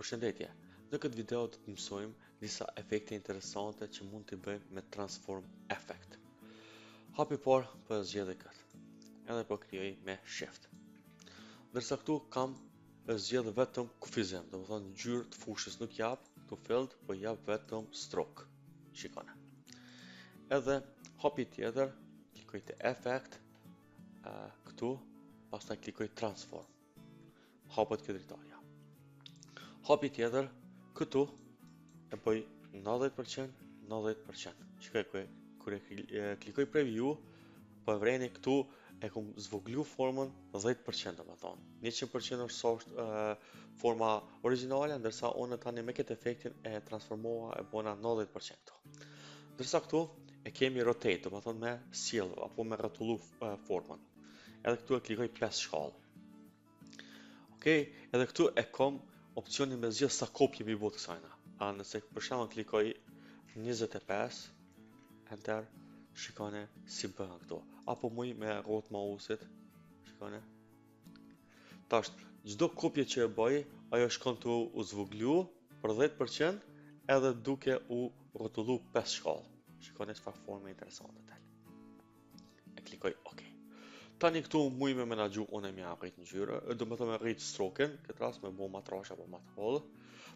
Përshëndetje, në këtë video do të mësojmë disa efekte interesante që mund t'i bëjmë me Transform Effect. Hapi parë për zgjedhje këtë, edhe po krijoj me Shift. Ndërsa këtu kam zgjedhë vetëm kufizim, do të thonë ngjyrë të fushës nuk jap, këtu filled, po jap vetëm stroke. Shikoni. Edhe hapi tjetër, klikoj te Effect, këtu, pastaj klikoj Transform. Hapet kjo dritarja. Hapi tjetër, këtu e bëj 90%, 90%. Shikoj, kur e klikoj preview, po e vreni këtu e kum zvoglu formën 10%, do të thonë. 100% është sa është forma origjinale, ndërsa unë tani me këtë efektin e transformova e bëna 90%. Ndërsa këtu e kemi rotate, do të thonë me sjell apo me rrotullu formën. Edhe këtu e klikoj 5 shkallë. Okej, edhe këtu e kam opcionin me zgjedh sa kopje mi bëhet kësajna. Nëse për shembull klikoj 25, enter, shikoni si bëhen këto. Apo muj me rrot mausit, shikoni. Tash, çdo kopje që e bëj, ajo shkon tu u zvoglu për 10% edhe duke u rrotullu 5 shkallë. Shikoni çfarë forme interesante tel. E klikoj OK. Tani këtu muj me menaxhu unë më arrit ngjyrë, do të thonë arrit stroken, këtë rast me bë matrash apo matroll.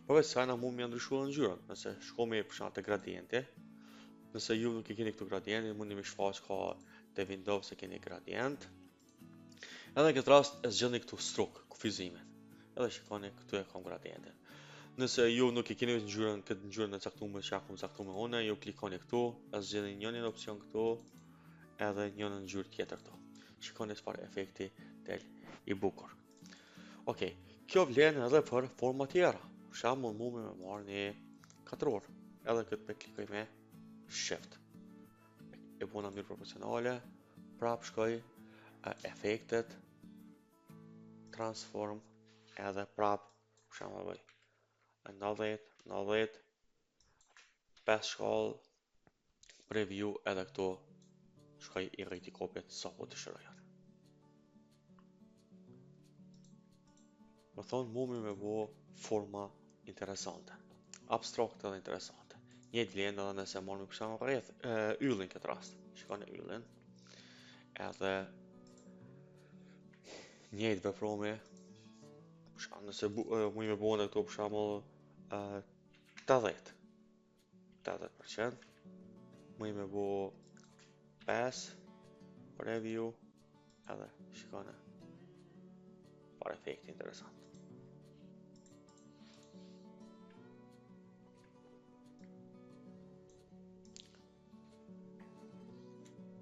Përveç kësaj na mund më ndryshuar ngjyrën, nëse shkomi për shkak të gradienti. Nëse ju nuk e keni këtu gradientin, mundi më shfaq ka te Windows se keni gradient. Edhe në këtë rast e zgjidhni këtu stroke, kufizimin. Edhe shikoni këtu e kam gradientin. Nëse ju nuk e keni ngjyrën, këtë ngjyrën e caktuar që kam caktuar unë, ju klikoni këtu, e zgjidhni njërin opsion këtu, edhe njërin ngjyrë tjetër këtu. Shikoni çfarë efekti del i bukur. Okej, kjo vlen edhe për forma tjera. Për shembull, mund të marr një katror, edhe këtë klikoj me Shift. E bëna mirë proporcionale, prap shkoj efektet, transform, edhe prap, për shembull bëj 90, 90, 5 shkallë, preview, edhe këtu shkoj i rriti kopjet sa po dëshirojnë. Më thonë mumi me bo forma interesante, abstrakte dhe interesante. Njëjtë vlen edhe nëse marrë për shembull rreth yllin këtë rast. Shikoni yllin. Edhe njëjtë veprimi. Nëse muj me bëna këtu për shembull 80%. Muj me bë 5 review edhe shikone par efekti interesant.